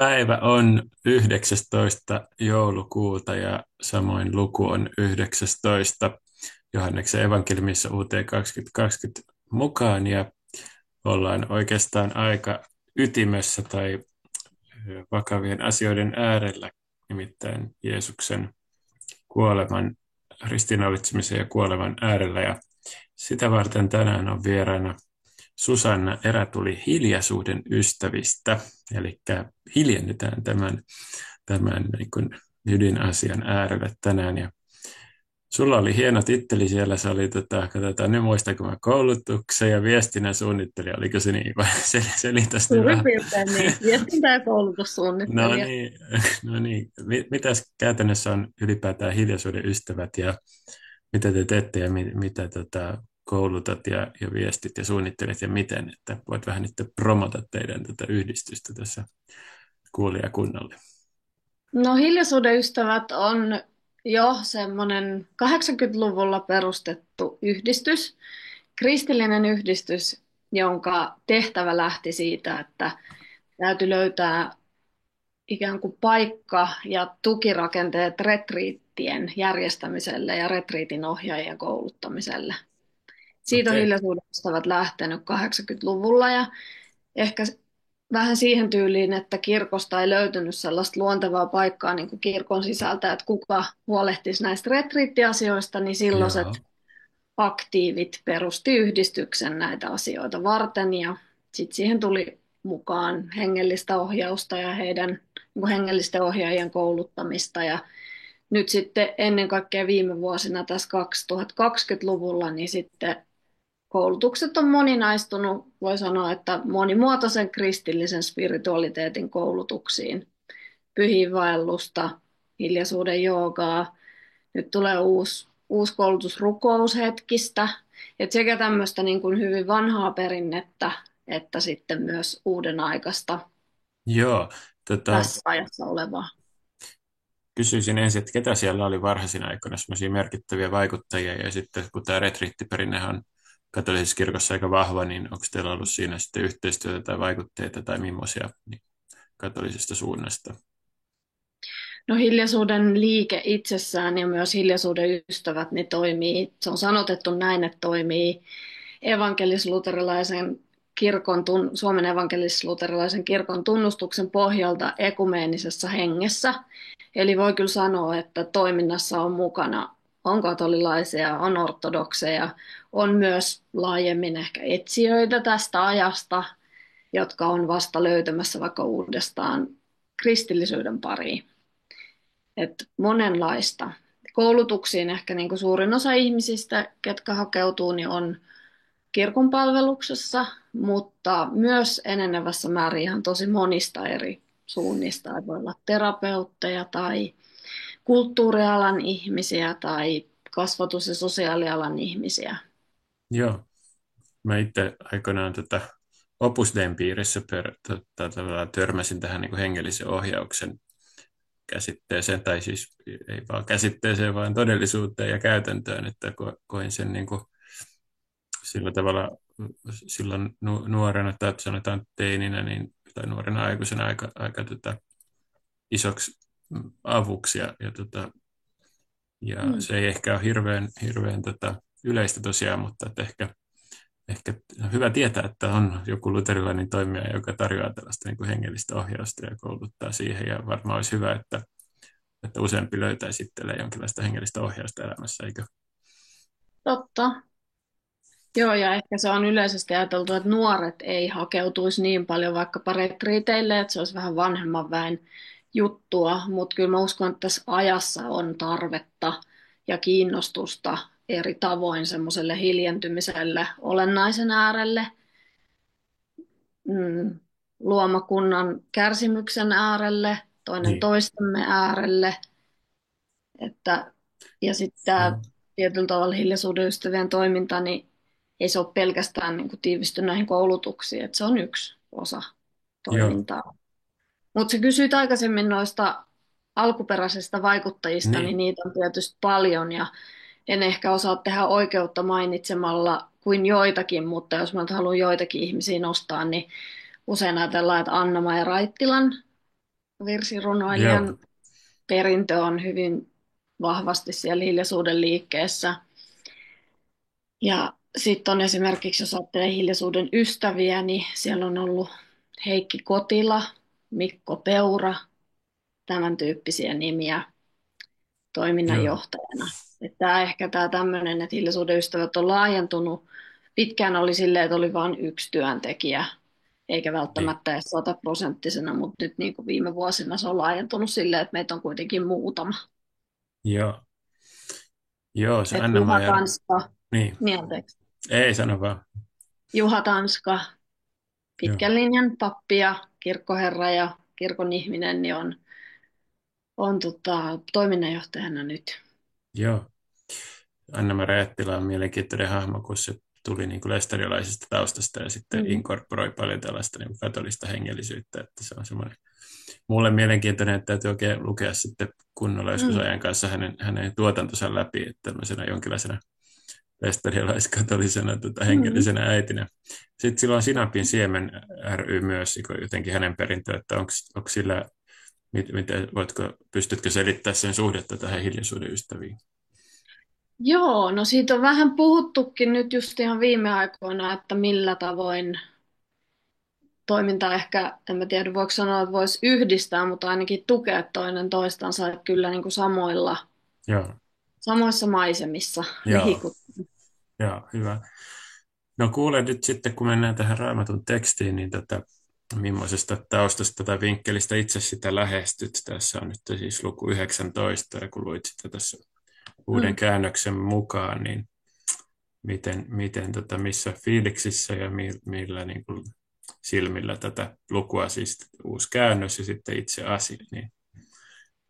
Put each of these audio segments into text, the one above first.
Päivä on 19. joulukuuta ja samoin luku on 19. Johanneksen evankeliumissa uuteen 2020 mukaan ja ollaan oikeastaan aika ytimessä tai vakavien asioiden äärellä, nimittäin Jeesuksen kuoleman, ristiinnaulitsemisen ja kuoleman äärellä. Ja sitä varten tänään on vieraana Susanna Erätuli Hiljaisuuden ystävistä, eli hiljennytään tämän niin kuin ydinasian äärelle tänään. Ja sulla oli hieno titteli siellä, se oli, katsotaan nyt muistanko mä, koulutuksen ja viestinnän suunnittelija, oliko se niin, vai selitäs nyt Suurin vähän. piirtein niin. Viestintä- ja No koulutussuunnittelija. niin, no niin. Mitäs käytännössä on ylipäätään hiljaisuuden ystävät ja mitä te teette ja mitä koulutat ja viestit ja suunnittelet ja miten, että voit vähän nyt promota teidän tätä yhdistystä tässä kuulijakunnalle. No Hiljaisuuden ystävät on jo semmoinen 80-luvulla perustettu yhdistys, kristillinen yhdistys, jonka tehtävä lähti siitä, että täytyy löytää ikään kuin paikka ja tukirakenteet retriittien järjestämiselle ja retriitin ohjaajien kouluttamiselle. Siitä on Okei. Hiljaisuuden ystävät lähtenyt 80-luvulla ja ehkä vähän siihen tyyliin, että kirkosta ei löytynyt sellaista luontevaa paikkaa niin kuin kirkon sisältä, että kuka huolehtisi näistä retriittiasioista, niin Joo. silloiset aktiivit perusti yhdistyksen näitä asioita varten ja sitten siihen tuli mukaan hengellistä ohjausta ja heidän niin kuin hengellisten ohjaajien kouluttamista ja nyt sitten ennen kaikkea viime vuosina tässä 2020-luvulla niin sitten koulutukset on moninaistunut, voi sanoa, että monimuotoisen kristillisen spiritualiteetin koulutuksiin, pyhiinvaellusta, hiljaisuuden joogaa. Nyt tulee uusi koulutus rukoushetkistä, että sekä tämmöistä niin kuin hyvin vanhaa perinnettä, että sitten myös uuden aikaista Joo. tässä ajassa olevaa. Kysyisin ensin, että ketä siellä oli varhaisin aikoina semmoisia merkittäviä vaikuttajia, ja sitten kun tämä retriittiperinne on katolisessa kirkossa aika vahva, niin onko teillä ollut siinä sitten yhteistyötä tai vaikutteita tai millaisia niin katolisesta suunnasta? No hiljaisuuden liike itsessään ja myös hiljaisuuden ystävät niin toimii, se on sanotettu näin, että toimii evankelis-luterilaisen Suomen evankelis-luterilaisen kirkon tunnustuksen pohjalta ekumeenisessa hengessä. Eli voi kyllä sanoa, että toiminnassa on mukana, on katolilaisia, on ortodokseja, on myös laajemmin ehkä etsijöitä tästä ajasta, jotka on vasta löytämässä vaikka uudestaan kristillisyyden pariin. Et monenlaista. Koulutuksiin ehkä niin kuin suurin osa ihmisistä, ketkä hakeutuu, niin on kirkon palveluksessa, mutta myös enenevässä määrin ihan tosi monista eri suunnista. Voi olla terapeutteja tai kulttuurialan ihmisiä tai kasvatus- ja sosiaalialan ihmisiä. Joo, mä itse aikoinaan Opus Dein piirissä tavallaan törmäsin tähän niin kuin hengellisen ohjauksen käsitteeseen, tai siis ei vaan käsitteeseen, vaan todellisuuteen ja käytäntöön, että koin sen niin kuin sillä tavalla silloin nuorena tai sanotaan teininä niin, tai nuorena aikuisena aika isoksi avuksi ja Mm. se ei ehkä ole hirveän yleistä tosiaan, mutta että ehkä on hyvä tietää, että on joku luterilainen toimija, joka tarjoaa tällaista niin kuin hengellistä ohjausta ja kouluttaa siihen ja varmaan olisi hyvä, että useampi löytäisi itselleen jonkinlaista hengellistä ohjausta elämässä, eikö? Totta. Joo, ja ehkä se on yleisesti ajateltu, että nuoret ei hakeutuisi niin paljon vaikkapa retriiteille, että se olisi vähän vanhemman väen juttua, mutta kyllä mä uskon, että tässä ajassa on tarvetta ja kiinnostusta eri tavoin semmoiselle hiljentymiselle olennaisen äärelle, mm, luomakunnan kärsimyksen äärelle, toinen Niin. toistemme äärelle, että, ja sitten tämä Joo. tietyllä tavalla hiljaisuuden ystävien toiminta, niin ei se ole pelkästään niin kuin tiivisty näihin koulutuksiin, että se on yksi osa Joo. toimintaa. Mutta sä kysyit aikaisemmin noista alkuperäisistä vaikuttajista, niin Niin. niitä on tietysti paljon ja en ehkä osaa tehdä oikeutta mainitsemalla kuin joitakin, mutta jos mä nyt haluan joitakin ihmisiä nostaa, niin usein ajatellaan, että Anna-Maja Raittilan Virsirunoilijan Joo, perintö on hyvin vahvasti siellä hiljaisuuden liikkeessä. Ja sitten on esimerkiksi, jos ajattelee hiljaisuuden ystäviä, niin siellä on ollut Heikki Kotila, Mikko Peura, tämän tyyppisiä nimiä joo, toiminnanjohtajana. Että tämä tämmöinen, että hiljaisuuden ystävät on laajentunut. Pitkään oli silleen, että oli vain yksi työntekijä, eikä niin, välttämättä edes 100%, mutta nyt niin kuin viime vuosina se on laajentunut silleen, että meitä on kuitenkin muutama. joo, joo, se Et Juha Anna-Maija, Tanska, niin, niin anteeksi, ei sano vaan, Juha Tanska, joo, pitkän linjan pappi ja kirkkoherra ja kirkon ihminen, niin on toiminnanjohtajana nyt. joo. Anna-Maria Rättila on mielenkiintoinen hahmo, kun se tuli niin kuin lestadiolaisesta taustasta ja sitten Mm. inkorporoi paljon tällaista niin kuin katolista hengellisyyttä, että se on semmoinen mulle mielenkiintoinen, että täytyy oikein lukea sitten kunnolla joskus Mm. ajan kanssa hänen tuotantonsa läpi, että tämmöisenä jonkinlaisena lestadiolaiskatolisena Mm. hengellisenä äitinä. Sitten sillä on Sinapin siemen ry myös jotenkin hänen perintöä, että onko sillä, pystytkö selittämään sen suhdetta tähän hiljaisuuden ystäviin? Joo, no siitä on vähän puhuttukin nyt just ihan viime aikoina, että millä tavoin toimintaa ehkä, en mä tiedä voiko sanoa, että voisi yhdistää, mutta ainakin tukea toinen toistansa, että kyllä niin kuin Joo, samoissa maisemissa joo, liikut. joo, hyvä. No kuule nyt sitten, kun mennään tähän Raamatun tekstiin, niin millaisesta taustasta tai vinkkelistä itse sitä lähestyt. Tässä on nyt siis luku 19, ja kun luit sitä tässä uuden Mm. käännöksen mukaan, niin missä fiiliksissä ja millä niin kuin silmillä tätä lukua, siis uusi käännös ja sitten itse asia, niin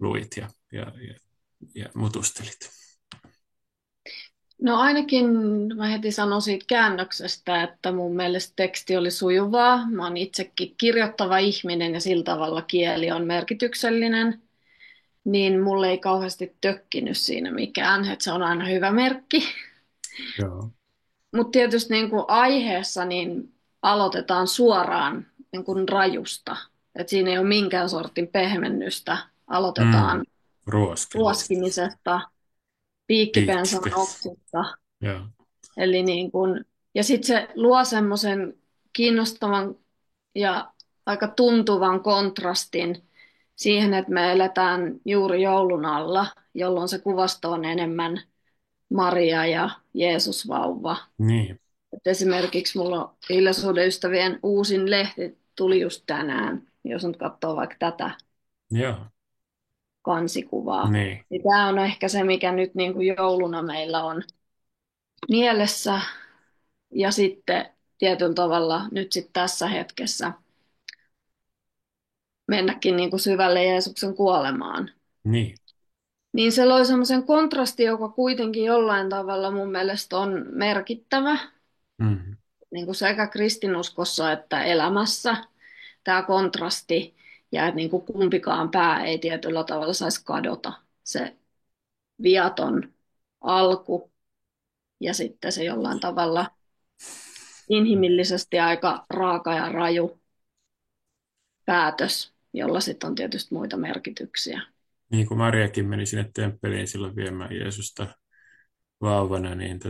luit ja mutustelit. No ainakin mä heti sanon siitä käännöksestä, että mun mielestä teksti oli sujuvaa. Mä oon itsekin kirjoittava ihminen ja sillä tavalla kieli on merkityksellinen, niin mulle ei kauheasti tökkinyt siinä mikään, että se on aina hyvä merkki. Joo. Mutta tietysti niin kuin aiheessa niin aloitetaan suoraan niin kuin rajusta. Et siinä ei ole minkään sortin pehmennystä. Mm. Aloitetaan Ruoskilla. ruoskimisesta, piikkipensan Piikki. oksista. Joo. Eli niin kuin, ja sitten se luo semmoisen kiinnostavan ja aika tuntuvan kontrastin siihen, että me eletään juuri joulun alla, jolloin se kuvasto on enemmän Maria ja Jeesus-vauva. Niin. Et esimerkiksi mulla on Hiljaisuuden ystävien uusin lehti tuli just tänään, jos nyt katsoo vaikka tätä Joo. kansikuvaa. Niin. Niin tämä on ehkä se, mikä nyt niin kuin jouluna meillä on mielessä. Ja sitten tietyllä tavalla nyt sitten tässä hetkessä mennäkin niin kuin syvälle Jeesuksen kuolemaan. Niin. Niin se loi semmoisen kontrastin, joka kuitenkin jollain tavalla mun mielestä on merkittävä Mm. niin kuin sekä kristinuskossa että elämässä. Tämä kontrasti ja että niin kuin kumpikaan pää ei tietyllä tavalla saisi kadota. Se viaton alku ja sitten se jollain tavalla inhimillisesti aika raaka ja raju päätös, jolla sitten on tietysti muita merkityksiä. Niin kuin Mariakin meni sinne temppeliin silloin viemään Jeesusta vauvana, niin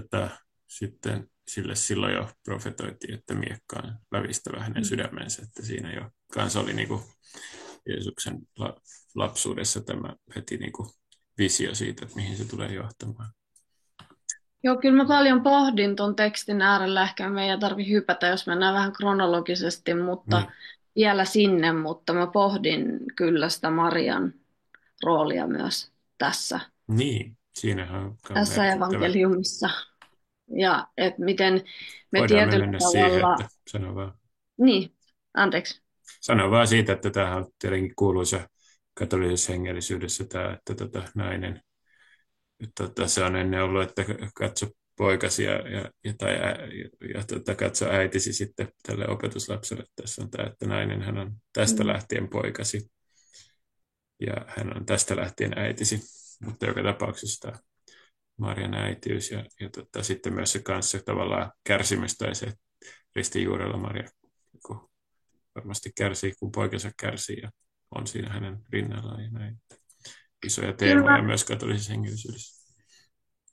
sitten sille silloin jo profetoitiin, että miekkaan lävistävä hänen Mm. sydämensä, että siinä jo kanssa oli niin kuin Jeesuksen lapsuudessa tämä heti niin kuin visio siitä, että mihin se tulee johtamaan. Joo, kyllä mä paljon pohdin tuon tekstin äärellä. Ehkä me ei tarvi hypätä, jos mennään vähän kronologisesti, mutta Niin, vielä sinne, mutta mä pohdin kyllä sitä Marian roolia myös niin, siinähän on tässä merkittävä. evankeliumissa. Ja että miten me Voidaan tietyllä mennä siihen, tavalla, että niin, anteeksi. sano vaan siitä, että tämähän on tietenkin kuuluisa katolisessa hengellisyydessä tämä, että nainen se on ennen ollut, että katso poikasi ja katso äitisi sitten tälle opetuslapselle. Tässä on tämä, että nainen hän on tästä Mm. lähtien poikasi ja hän on tästä lähtien äitisi. Mutta joka tapauksessa tämä Marian äitiys ja sitten myös se kanssa tavallaan kärsimys tai se ristin juurella Maria kun varmasti kärsii, kun poikansa kärsii ja on siinä hänen rinnallaan ja näin. Isoja Kyllä teemoja mä, myös katolisessa hengellisyydessä.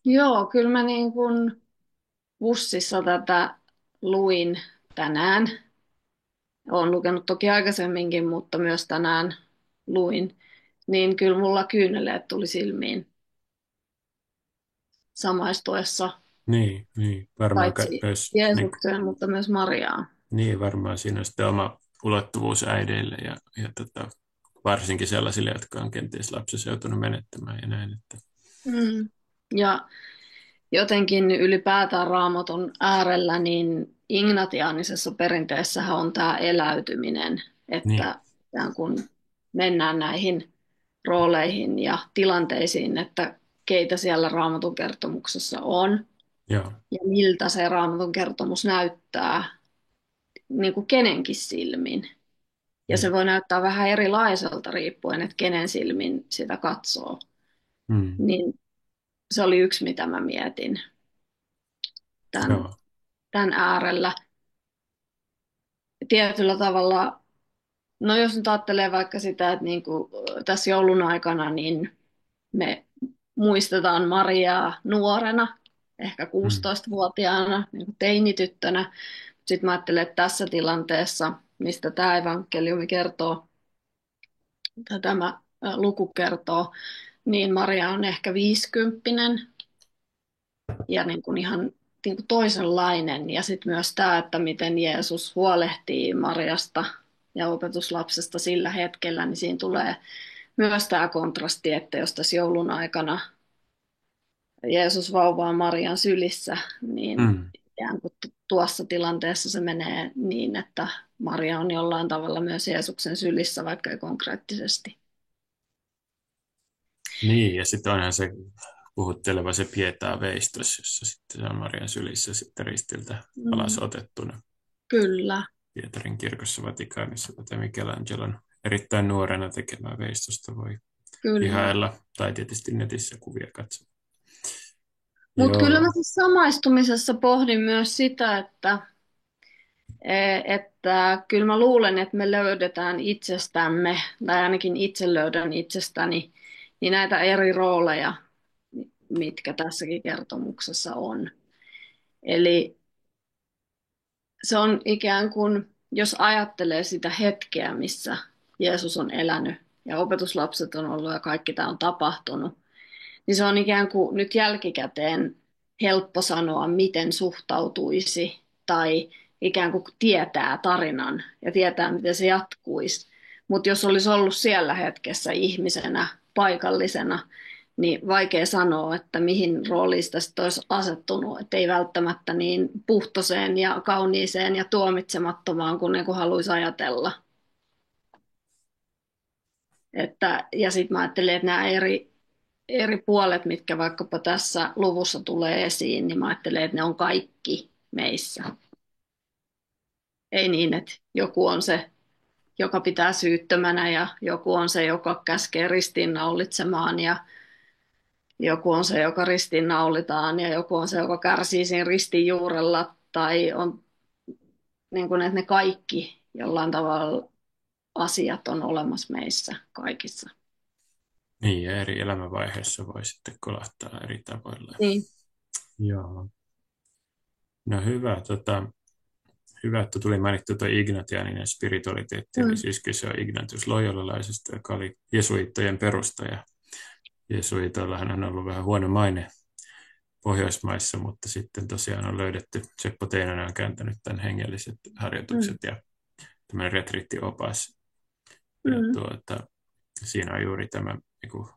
joo, kyllä mä niin kuin bussissa tätä luin tänään. Olen lukenut toki aikaisemminkin, mutta myös tänään luin. Niin kyllä mulla kyyneleet tuli silmiin samaistuessa Niin, varmaan paitsi myös, niin, Jeesukseen, mutta myös Mariaan. niin, varmaan siinä on sitten oma ulottuvuus äideille varsinkin sellaisille, jotka on kenties lapsensa joutunut menettämään ja näin. Että, Mm. Ja jotenkin ylipäätään Raamatun äärellä, niin ignatiaanisessa perinteessähän on tämä eläytyminen, niin, että ikään kuin mennään näihin rooleihin ja tilanteisiin, että keitä siellä Raamatun kertomuksessa on joo, ja miltä se Raamatun kertomus näyttää niin kuin kenenkin silmin. Ja se niin, voi näyttää vähän erilaiselta riippuen, että kenen silmin sitä katsoo. mm, Niin se oli yksi, mitä mä mietin tämän, joo, tämän äärellä. Tietyllä tavalla, no jos nyt ajattelee vaikka sitä, että niin kuin tässä joulun aikana, niin me muistetaan Mariaa nuorena, ehkä mm, 16-vuotiaana, niin kuin teinityttönä. Sitten mä ajattelen, että tässä tilanteessa, mistä tämä evankeliumi kertoo, tai tämä luku kertoo, niin Maria on ehkä 50 ja niin kuin ihan niin kuin toisenlainen. Ja sitten myös tämä, että miten Jeesus huolehtii Mariasta ja opetuslapsesta sillä hetkellä, niin siinä tulee myös tämä kontrasti, että jos tässä joulun aikana Jeesus vauvaa Marian sylissä, niin mm. ikään kuin tuossa tilanteessa se menee niin, että Maria on jollain tavalla myös Jeesuksen sylissä, vaikka ei konkreettisesti. Niin, ja sitten onhan se puhutteleva se Pietaa veistos, jossa sitten se on Marian sylissä sitten ristiltä alas Mm, otettuna kyllä, Pietarin kirkossa Vatikaanissa tätä Michelangelon erittäin nuorena tekemää veistosta voi kyllä. ihailla, tai tietysti netissä kuvia katsoa. Mutta kyllä mä Joo, siis samaistumisessa pohdin myös sitä, että kyllä mä luulen, että me löydetään itsestämme, tai ainakin itse löydän itsestäni, niin näitä eri rooleja, mitkä tässäkin kertomuksessa on. Eli se on ikään kuin, jos ajattelee sitä hetkeä, missä Jeesus on elänyt ja opetuslapset on ollut ja kaikki tämä on tapahtunut, niin se on ikään kuin nyt jälkikäteen helppo sanoa, miten suhtautuisi tai ikään kuin tietää tarinan ja tietää, miten se jatkuisi. Mutta jos olisi ollut siellä hetkessä ihmisenä, paikallisena, niin vaikea sanoa, että mihin rooliin sitä sitten olisi asettunut, että ei välttämättä niin puhtoseen ja kauniiseen ja tuomitsemattomaan kuin ne kuin haluaisi ajatella. Ja sitten mä ajattelin, että nämä eri puolet, mitkä vaikkapa tässä luvussa tulee esiin, niin mä ajattelen, että ne on kaikki meissä. Ei niin, että joku on se, joka pitää syyttömänä ja joku on se, joka käskee ristiinnaulitsemaan ja joku on se, joka ristiinnaulitaan ja joku on se, joka kärsii siinä ristin juurella tai on niin kuin, että ne kaikki jollain tavalla asiat on olemassa meissä kaikissa. niin ja eri elämänvaiheissa voi sitten kolahtaa eri tavoilla. Niin. Joo. No hyvä, hyvä, että tuli mainittu tuo ignatianinen spiritualiteetti, eli Mm. siis kyse on Ignatius Loyolalaisesta, joka oli jesuittojen perustaja. Jesuitoillahan on ollut vähän huono maine Pohjoismaissa, mutta sitten tosiaan on löydetty, Seppo Teinonen on kääntänyt tämän hengelliset harjoitukset Mm. ja tämmöinen retriittiopas. Ja Mm. siinä on juuri tämä niin kuin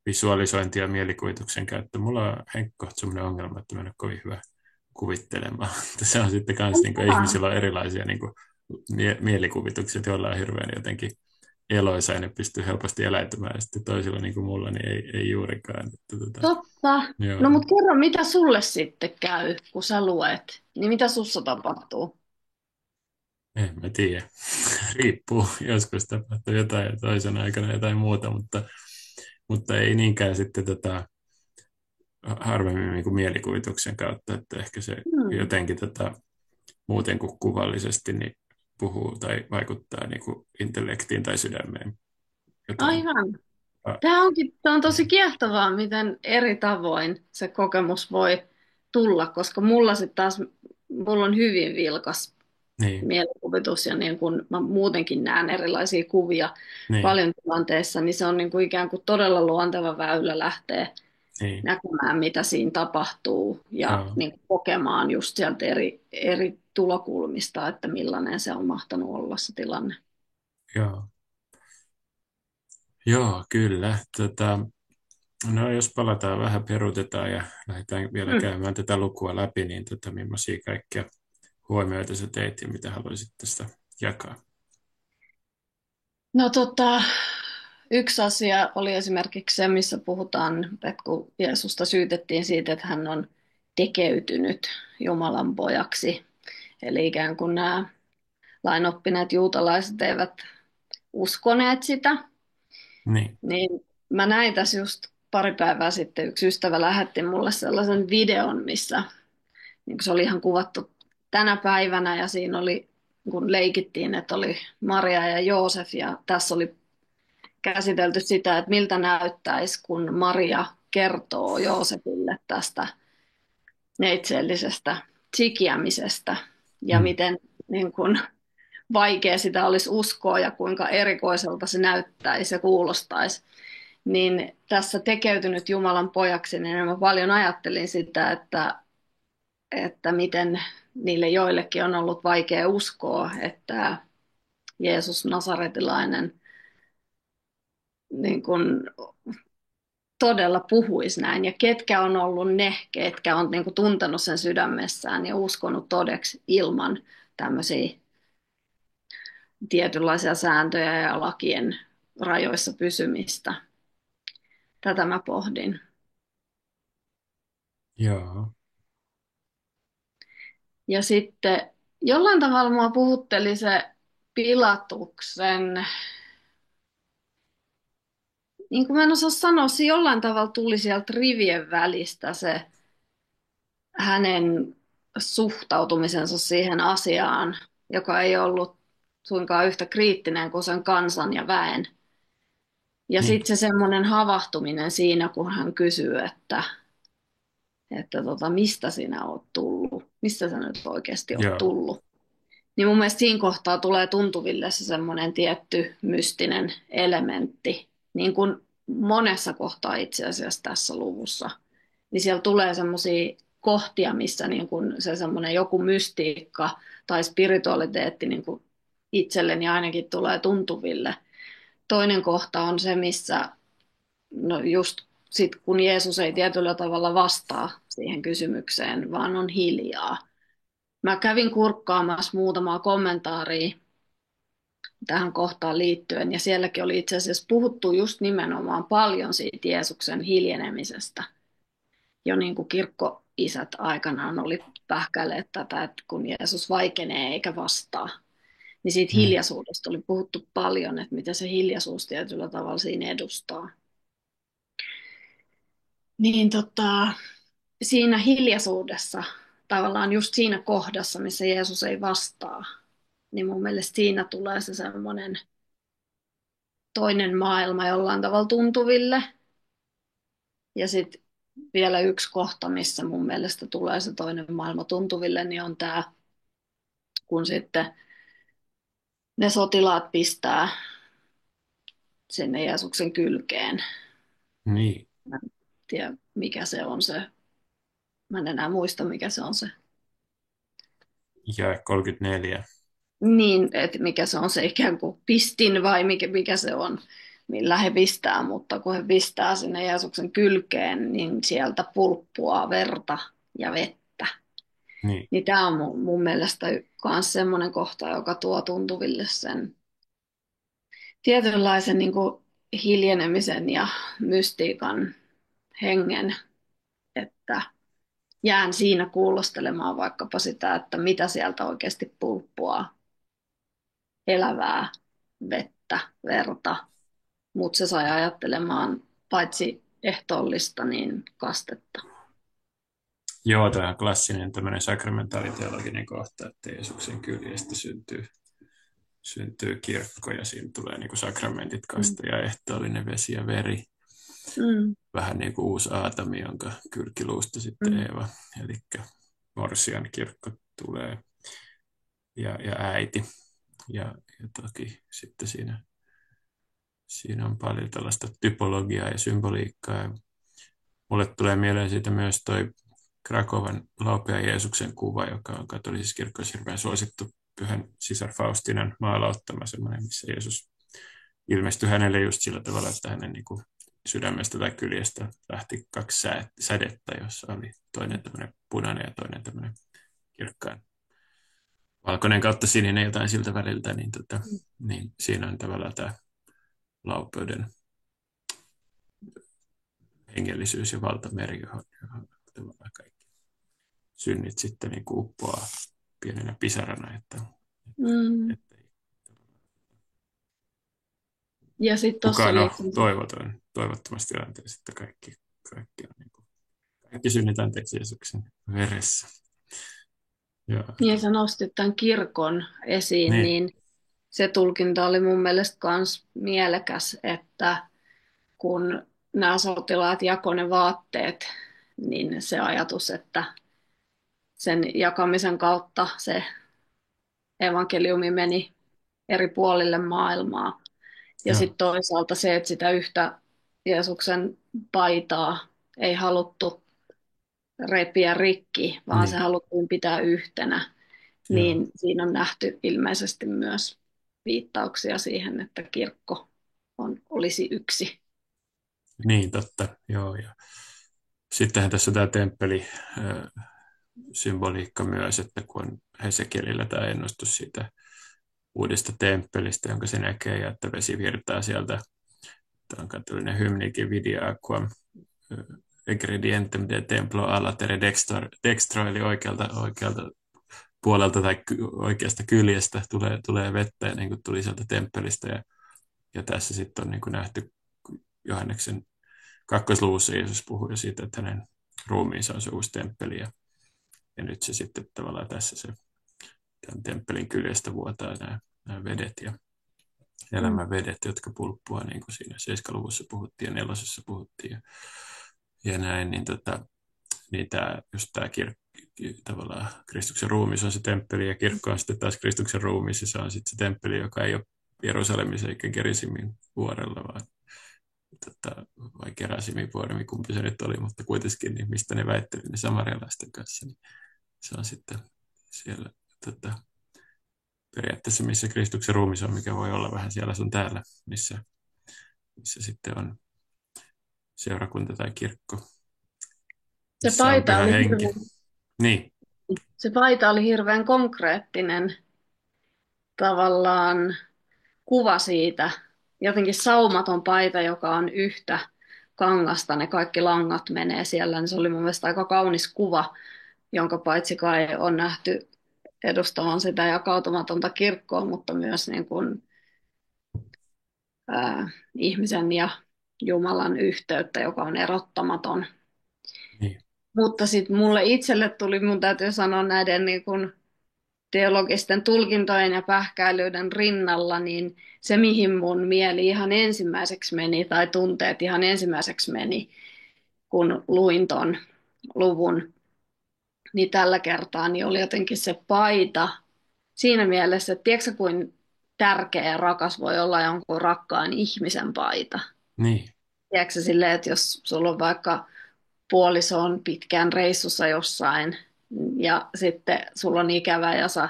visualisointi ja mielikuvituksen käyttö. Mulla on Henkko sellainen ongelma, että mä en ole kovin hyvä kuvittelemaan. Se on sitten myös, niin kuin, Hyvä. ihmisillä on erilaisia niin kuin, mielikuvituksia, joilla on hirveän jotenkin eloisa ja ne pystyy helposti eläytymään. Ja sitten toisilla niin kuin mulla niin ei juurikaan. Totta. No Joo. mutta kerro, mitä sulle sitten käy, kun sä luet? Niin mitä sussa tapahtuu? En mä tiedä. Riippuu. Joskus tapahtuu jotain ja toisen aikana jotain muuta, mutta ei niinkään sitten harvemmin niin kuin mielikuvituksen kautta, että ehkä se Hmm. jotenkin muuten kuin kuvallisesti niin puhuu tai vaikuttaa niin kuin intellektiin tai sydämeen jotain. Aivan. Ah, Tämä on tosi kiehtovaa, miten eri tavoin se kokemus voi tulla, koska mulla sitten taas, mulla on hyvin vilkas niin, mielikuvitus ja niin kun mä muutenkin näen erilaisia kuvia niin, paljon tilanteissa, niin se on niin kuin ikään kuin todella luonteva väylä lähteä niin, näkemään, mitä siinä tapahtuu ja joo, niin kuin kokemaan just sieltä eri tulokulmista, että millainen se on mahtanut olla se tilanne. joo, joo, kyllä. No jos palataan vähän, peruutetaan ja lähdetään vielä Mm. käymään tätä lukua läpi, niin millaisia kaikkia huomioita sä teit ja mitä haluaisit tästä jakaa? No yksi asia oli esimerkiksi se, missä puhutaan, että kun Jeesusta syytettiin siitä, että hän on tekeytynyt Jumalan pojaksi. Eli ikään kuin nämä lainoppineet juutalaiset eivät uskoneet sitä. Niin, Niin mä näin tässä just pari päivää sitten, yksi ystävä lähetti mulle sellaisen videon, missä niin se oli ihan kuvattu tänä päivänä ja siinä oli, kun leikittiin, että oli Maria ja Joosef ja tässä oli käsitelty sitä, että miltä näyttäisi, kun Maria kertoo Joosefille tästä neitseellisestä sikiämisestä ja mm, miten niin kuin, vaikea sitä olisi uskoa ja kuinka erikoiselta se näyttäisi ja kuulostaisi. Niin tässä tekeytynyt Jumalan pojaksi, niin mä paljon ajattelin sitä, että miten niille joillekin on ollut vaikea uskoa, että Jeesus Nasaretilainen niin kuin todella puhuisi näin, ja ketkä on ollut ne, ketkä on niin kuin tuntenut sen sydämessään ja uskonut todeksi ilman tämmöisiä tietynlaisia sääntöjä ja lakien rajoissa pysymistä. Tätä mä pohdin. joo, Ja sitten jollain tavalla mua puhutteli se Pilatuksen, niin kuin mä en osaa sanoa, se jollain tavalla tuli sieltä rivien välistä se hänen suhtautumisensa siihen asiaan, joka ei ollut suinkaan yhtä kriittinen kuin sen kansan ja väen. Ja niin, sitten se semmoinen havahtuminen siinä, kun hän kysyy, että mistä sinä oot tullut, mistä sä nyt oikeasti oot joo, tullut. Niin mun mielestä siinä kohtaa tulee tuntuville se semmoinen tietty mystinen elementti, niin kuin monessa kohtaa itse asiassa tässä luvussa. Niin siellä tulee semmoisia kohtia, missä niin kuin se semmoinen joku mystiikka tai spiritualiteetti niin kuin itselleni ainakin tulee tuntuville. Toinen kohta on se, missä no just sit, kun Jeesus ei tietyllä tavalla vastaa siihen kysymykseen, vaan on hiljaa. Mä kävin kurkkaamassa muutamaa kommentaaria tähän kohtaan liittyen, ja sielläkin oli itse asiassa puhuttu just nimenomaan paljon siitä Jeesuksen hiljenemisestä. Jo niin kuin kirkkoisät aikanaan oli pähkäilleet tätä, että kun Jeesus vaikenee eikä vastaa, niin siitä mm, hiljaisuudesta oli puhuttu paljon, että mitä se hiljaisuus tietyllä tavalla siinä edustaa. Niin siinä hiljaisuudessa, tavallaan just siinä kohdassa, missä Jeesus ei vastaa, niin mun mielestä siinä tulee se semmoinen toinen maailma jollain tavalla tuntuville. Ja sitten vielä yksi kohta, missä mun mielestä tulee se toinen maailma tuntuville, niin on tämä, kun sitten ne sotilaat pistää sinne Jeesuksen kylkeen. niin, Mä en tiedä, mikä se on se. Mä en enää muista, mikä se on se. ja 34. Niin, että mikä se on se ikään kuin pistin vai mikä se on, millä he pistää, mutta kun he pistää sinne Jeesuksen kylkeen, niin sieltä pulppuaa verta ja vettä. Niin, Niin tämä on mun mielestä myös semmoinen kohta, joka tuo tuntuville sen tietynlaisen niin kuin hiljenemisen ja mystiikan hengen, että jään siinä kuulostelemaan vaikkapa sitä, että mitä sieltä oikeasti pulppuaa elävää vettä, verta, mutta se sai ajattelemaan paitsi ehtoollista, niin kastetta. joo, tämä on klassinen tämmöinen sakramentaariteologinen kohta, että Jeesuksen kyljestä syntyy syntyy kirkko ja siinä tulee niin kuin sakramentit, Mm. kaste ja ehtoollinen vesi ja veri. Mm. Vähän niin kuin uusi Aatami, jonka kylkiluusta sitten Mm. Eeva, eli Morsian kirkko tulee ja äiti. Ja toki sitten siinä on paljon tällaista typologiaa ja symboliikkaa. Ja mulle tulee mieleen siitä myös toi Krakovan Laupean Jeesuksen kuva, joka on katolisessa kirkossa hirveän suosittu pyhän sisar Faustinan maalauttama semmoinen, missä Jeesus ilmestyi hänelle just sillä tavalla, että hänen niin kuin sydämestä tai kyljestä lähti kaksi sädettä, jossa oli toinen tämmöinen punainen ja toinen tämmöinen kirkkaan valkoinen kautta sininen jotain siltä väliltä, niin siinä on tavallaan tämä laupeuden hengellisyys ja valtameri, johon tavallaan kaikki synnit sitten niin kuin uppoaa pienenä pisarana, Mm. että Ja sitten tuossa kukaan oli, on toivoton, toivottomasti tilanteessa, että kaikki, on niin kuin, kaikki synnit anteeksi Jeesuksen veressä. Ja, niin sä nostit tämän kirkon esiin, niin, niin se tulkinta oli mun mielestä myös mielekäs, että kun nämä sotilaat jakoi ne vaatteet, niin se ajatus, että sen jakamisen kautta se evankeliumi meni eri puolille maailmaa. Ja joo, sitten toisaalta se, että sitä yhtä Jeesuksen paitaa ei haluttu repiä rikki, vaan se niin, haluttiin pitää yhtenä, joo, niin siinä on nähty ilmeisesti myös viittauksia siihen, että kirkko olisi yksi. niin totta, joo. Ja sittenhän tässä on tämä temppeli symboliikka myös, että kun on Hesekielillä tämä ennustus siitä uudesta temppelistä, jonka se näkee, ja että vesi virtaa sieltä. Tämä on katolinen hymnikin Vidia Aquam Egredientem de Templo Alatere Dextro, eli oikealta puolelta tai oikeasta kyljestä tulee vettä, ja niin kuin tuli sieltä temppelistä. Ja tässä sitten on niin kuin nähty Johanneksen kakkosluvussa Jeesus puhui jo siitä, että hänen ruumiinsa on se uusi temppeli. Ja nyt se sitten tavallaan tässä se tämän temppelin kyljestä vuotaa nämä vedet ja Mm. elämän vedet, jotka pulppua, niin kuin siinä 7-luvussa puhuttiin ja 4. puhuttiin ja näin, niin tämä tavallaan Kristuksen ruumis on se temppeli ja kirkko on sitten taas Kristuksen ruumis ja se on sitten se temppeli, joka ei ole Jerusalemissa eikä Gerisimin vuorella, vaan vai Gerasimin vuoremi, kumpi se nyt oli, mutta kuitenkin, niin mistä ne väitteli ne samarialaisten kanssa, niin se on sitten siellä periaatteessa, missä Kristuksen ruumis on, mikä voi olla vähän siellä sun täällä, missä sitten on seurakunta tai kirkko, Se missä on paita pyhä oli henki. hirveän, Niin, se paita oli hirveän konkreettinen tavallaan kuva siitä, jotenkin saumaton paita, joka on yhtä kangasta, ne kaikki langat menee siellä, niin se oli mun mielestä aika kaunis kuva, jonka paitsi kai on nähty edustavan sitä jakautumatonta kirkkoa, mutta myös niin kuin, ihmisen ja Jumalan yhteyttä, joka on erottamaton. niin, Mutta sitten mulle itselle tuli, mun täytyy sanoa näiden niin kuin teologisten tulkintojen ja pähkäilyiden rinnalla, niin se mihin mun mieli ihan ensimmäiseksi meni, tai tunteet ihan ensimmäiseksi meni, kun luin ton luvun, niin tällä kertaa niin oli jotenkin se paita siinä mielessä, että tiedätkö kuin tärkeä ja rakas voi olla jonkun rakkaan ihmisen paita. niin, Tiedätkö silleen, että jos sulla on vaikka puoliso on pitkään reissussa jossain ja sitten sulla on ikävä ja sä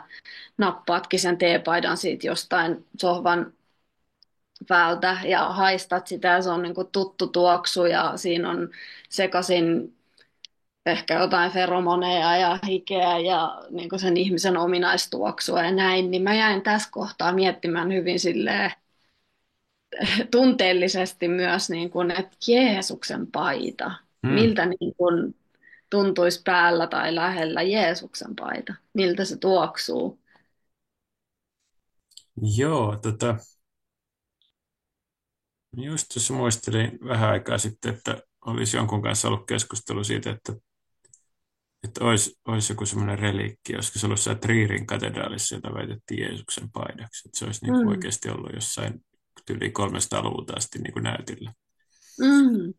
nappaatkin sen teepaidan siitä jostain sohvan päältä ja haistat sitä ja se on niin kuin tuttu tuoksu ja siinä on sekaisin ehkä jotain feromoneja ja hikeä ja niin kuin sen ihmisen ominaistuoksua ja näin, niin mä jäin tässä kohtaa miettimään hyvin silleen tunteellisesti myös, niin kuin, että Jeesuksen paita, mm. miltä niin kuin tuntuisi päällä tai lähellä Jeesuksen paita, miltä se tuoksuu. Joo, just tuossa muistelin vähän aikaa sitten, että olisi jonkun kanssa ollut keskustelu siitä, että olisi joku semmoinen reliikki, olisiko se ollut siellä Trierin katedraalissa, jota väitettiin Jeesuksen paidaksi. Että se olisi niin kuin Mm. oikeasti ollut jossain yli 300-luvulta asti niin kuin näytillä. Mm.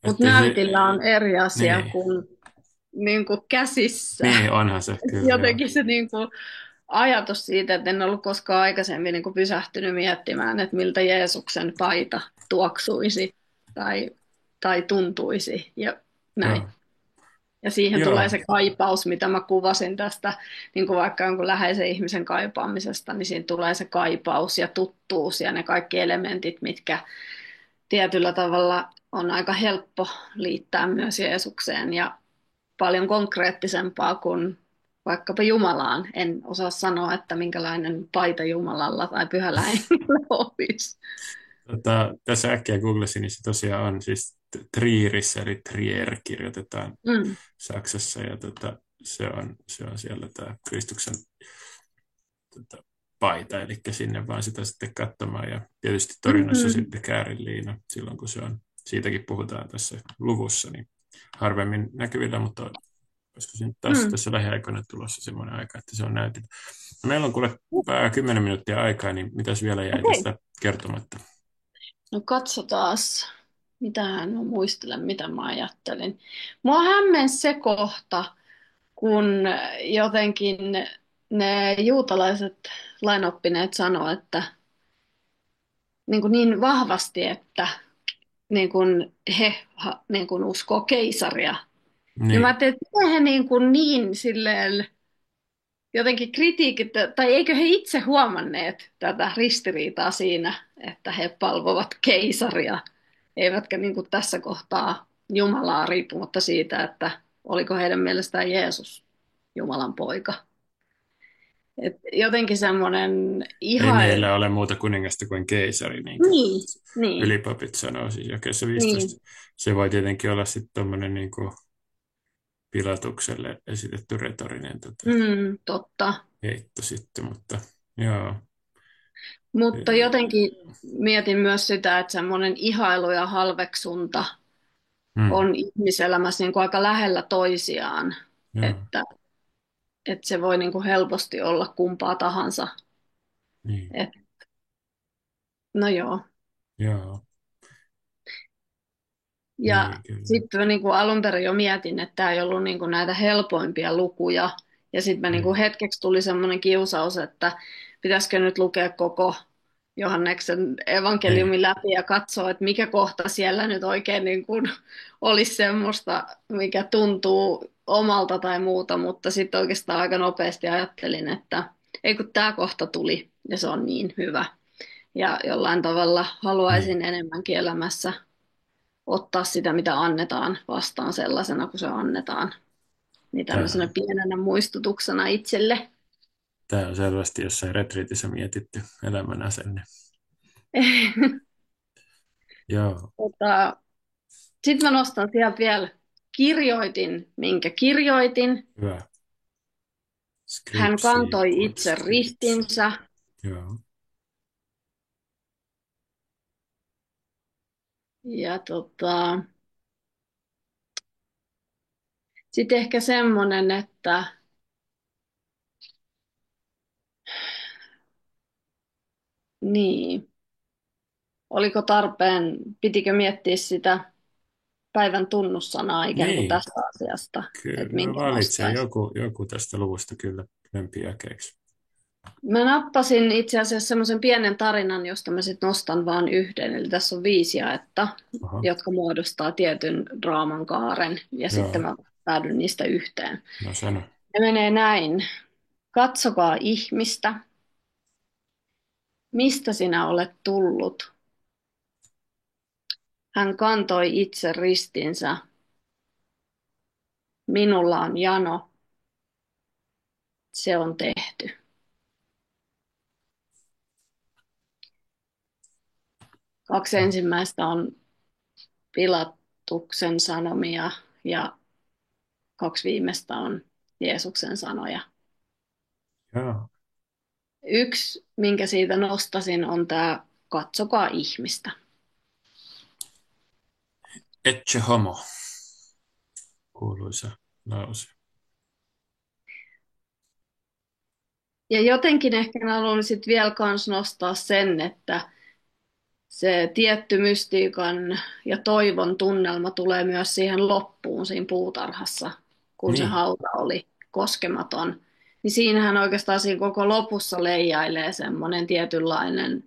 Mutta Että se, näytillä on eri asia niin, kuin, käsissä. niin onhan se kyllä joo. Jotenkin se ajatus siitä, että en ollut koskaan aikaisemmin pysähtynyt miettimään, että miltä Jeesuksen paita tuoksuisi tai, tai tuntuisi ja näin. Joo, Ja siihen tulee joo, se kaipaus, mitä mä kuvasin tästä, niin kuin vaikka jonkun läheisen ihmisen kaipaamisesta, niin siinä tulee se kaipaus ja tuttuus ja ne kaikki elementit, mitkä tietyllä tavalla on aika helppo liittää myös Jeesukseen ja paljon konkreettisempaa kuin vaikkapa Jumalaan. En osaa sanoa, että minkälainen paita Jumalalla tai pyhällä hengellä olisi. tässä äkkiä googlasin, niin se tosiaan on siis Trierissä, eli Trier kirjoitetaan Mm. Saksassa, ja se on siellä tämä Kristuksen paita, eli sinne vaan sitä sitten katsomaan, ja tietysti Torinossa Mm-hmm. sitten Käärinliina, silloin kun se on, siitäkin puhutaan tässä luvussa, niin harvemmin näkyvillä, mutta olisiko se nyt taas Mm. tässä lähiaikoina tulossa semmoinen aika, että se on näytillä. No, meillä on kuule 10 minuuttia aikaa, niin mitäs vielä jäi Okei. tästä kertomatta? No katsotaas. Mitähän mä muistelen, mitä mä ajattelin. Mua hämmensi se kohta, kun jotenkin ne juutalaiset lainoppineet sanoo, että niin vahvasti, että he uskoo keisaria. Ja mä Niin, ajattelin, että miten he niin silleen jotenkin kritiikit, tai eikö he itse huomanneet tätä ristiriitaa siinä, että he palvovat keisaria, eivätkä tässä kohtaa Jumalaa riippumatta siitä, että oliko heidän mielestään Jeesus Jumalan poika. Et jotenkin semmoinen ei ihan, meillä ole muuta kuningasta kuin keisari, niin kuin niin, niin, ylipapit sanoo siis jakeessa 15. niin, Se voi tietenkin olla sitten tuommoinen niin kuin Pilatukselle esitetty retorinen totta. heitto sitten, mutta joo. Mutta jotenkin mietin myös sitä, että semmoinen ihailu ja halveksunta Mm, on ihmiselämässä aika lähellä toisiaan, joo, että se voi helposti olla kumpaa tahansa. niin, Et, no joo. joo, Ja niin kyllä. sitten mä alun perin jo mietin, että tämä ei ollut näitä helpoimpia lukuja. Ja sitten Niin, hetkeksi tuli semmoinen kiusaus, että pitäisikö nyt lukea koko Johanneksen niin, evankeliumin läpi ja katsoa, että mikä kohta siellä nyt oikein olisi semmoista, mikä tuntuu omalta tai muuta, mutta sitten oikeastaan aika nopeasti ajattelin, että ei kun tämä kohta tuli ja se on niin hyvä. Ja jollain tavalla niin, haluaisin enemmänkin elämässä ottaa sitä, mitä annetaan vastaan sellaisena, kuin se annetaan. Niin tämmöisenä tämä, pienenä muistutuksena itselle. tämä on selvästi jossain retriitissä mietitty elämän asenne. Joo, Sitten mä nostan sieltä vielä kirjoitin, minkä kirjoitin. hyvä. Hän Scripsi, kantoi quod itse scripsi. ristinsä. Joo, Ja sitten ehkä semmoinen, että niin, oliko tarpeen, pitikö miettiä sitä päivän tunnussanaa ikään kuin niin, tästä asiasta, että kyllä minkä valitsen nostaisin. joku tästä luvusta kyllä lempiäkeeksi. Mä nappasin itse asiassa semmoisen pienen tarinan, josta mä sitten nostan vain yhden. Eli tässä on 5 jaetta, Aha, jotka muodostaa tietyn draaman kaaren, ja sitten joo, mä päädyn niistä yhteen. no sano. Ne menee näin. Katsokaa ihmistä, mistä sinä olet tullut. Hän kantoi itse ristinsä. Minulla on jano, se on tehty. 2 ensimmäistä on Pilatuksen sanomia ja 2 viimeistä on Jeesuksen sanoja. Joo, Yksi, minkä siitä nostasin, on tämä katsokaa ihmistä. ecce homo, kuuluisa lause. Ja jotenkin ehkä mä haluan sit vielä kans nostaa sen, että se tietty mystiikan ja toivon tunnelma tulee myös siihen loppuun siinä puutarhassa, kun se Niin, hauta oli koskematon. Niin siinähän oikeastaan siinä koko lopussa leijailee semmoinen tietynlainen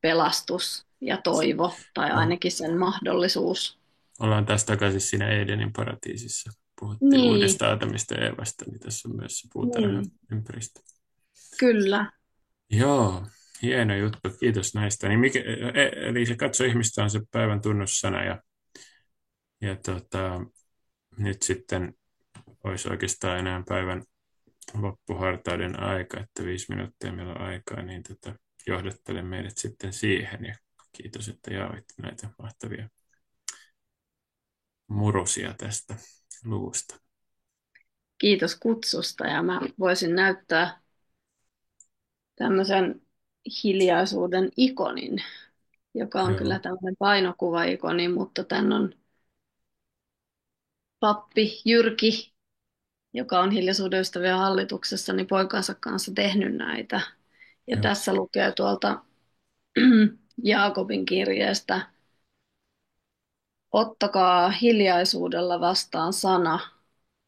pelastus ja toivo, tai no, ainakin sen mahdollisuus. ollaan taas takaisin siinä Edenin paratiisissa. Puhuttiin Niin, uudesta Atamista ja Eevasta, niin tässä on myös se puutarha niin, ympäristö. kyllä. Joo, hieno juttu, kiitos näistä. Niin eli se katso ihmistä on se päivän tunnussana ja nyt sitten olisi oikeastaan enää päivän loppuhartauden aika, että 5 minuuttia meillä on aikaa, niin johdattele meidät sitten siihen ja kiitos, että jaoit näitä mahtavia murusia tästä luvusta. Kiitos kutsusta ja mä voisin näyttää tämmöisen hiljaisuuden ikonin, joka on Joo, kyllä tämmöinen painokuva-ikoni, mutta tän on pappi Jyrki, joka on Hiljaisuuden ystävien hallituksessa, niin poikansa kanssa tehnyt näitä. Ja joo, tässä lukee tuolta Jaakobin kirjeestä, ottakaa hiljaisuudella vastaan sana,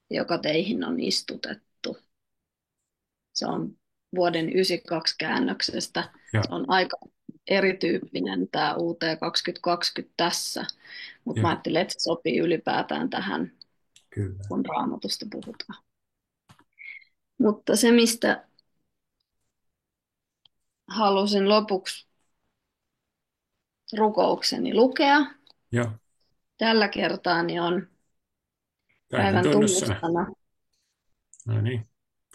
joka teihin on istutettu. Se on vuoden 92 käännöksestä. joo, Se on aika erityyppinen tämä UT 2020 tässä, mutta mä joo, ajattelin, että se sopii ylipäätään tähän, kyllä. kun Raamatusta puhutaan. Mutta se, mistä halusin lopuksi rukoukseni lukea Joo, tällä kertaa, niin on päivän päivän tunnussana. tunnustana. No niin.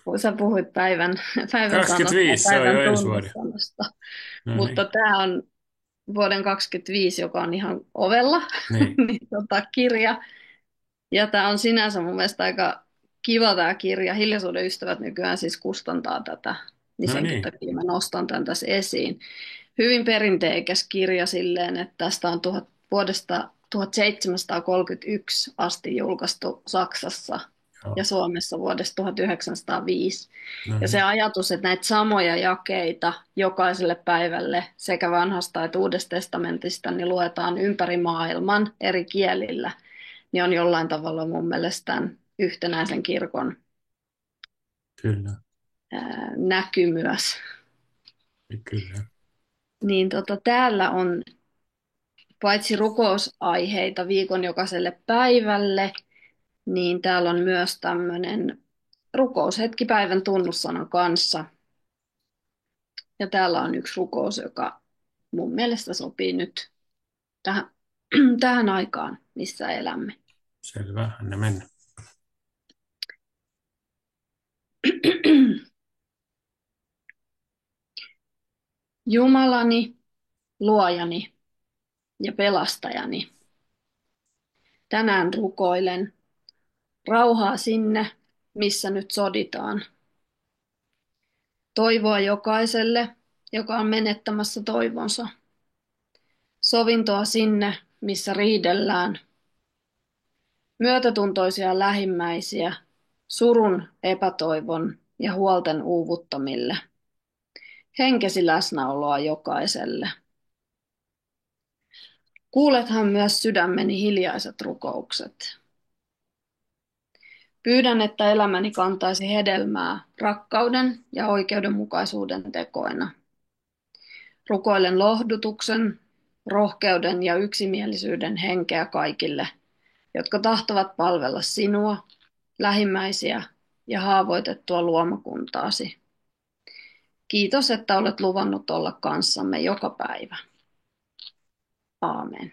Kun sä puhuit päivän sanasta ja 25, se on jo päivän ensi vuoden. tunnussanasta, No mutta niin, tämä on vuoden 25, joka on ihan ovella, niin, niin, kirja. Ja tämä on sinänsä mun mielestä aika kiva tämä kirja. Hiljaisuuden ystävät nykyään siis kustantaa tätä, niin no senkin niin, takia mä nostan tämän tässä esiin. Hyvin perinteikäs kirja silleen, että tästä on vuodesta 1731 asti julkaistu Saksassa ja joo, Suomessa vuodesta 1905. no Ja se niin, ajatus, että näitä samoja jakeita jokaiselle päivälle sekä vanhasta että uudesta testamentista niin luetaan ympäri maailman eri kielillä, niin on jollain tavalla mun mielestä tämän yhtenäisen kirkon kyllä, näky myös. kyllä. Niin täällä on paitsi rukousaiheita viikon jokaiselle päivälle, niin täällä on myös tämmöinen rukoushetki päivän tunnussanan kanssa. Ja täällä on yksi rukous, joka mun mielestä sopii nyt tähän, tähän aikaan, missä elämme. Selvä, anna mennä. Jumalani, luojani ja pelastajani, tänään rukoilen rauhaa sinne, missä nyt soditaan. Toivoa jokaiselle, joka on menettämässä toivonsa. Sovintoa sinne, missä riidellään. Myötätuntoisia lähimmäisiä, surun, epätoivon ja huolten uuvuttamille. Henkesi läsnäoloa jokaiselle. Kuulethan myös sydämeni hiljaiset rukoukset. Pyydän, että elämäni kantaisi hedelmää rakkauden ja oikeudenmukaisuuden tekoina. Rukoilen lohdutuksen, rohkeuden ja yksimielisyyden henkeä kaikille, jotka tahtovat palvella sinua, lähimmäisiä ja haavoitettua luomakuntaasi. Kiitos, että olet luvannut olla kanssamme joka päivä. Aamen.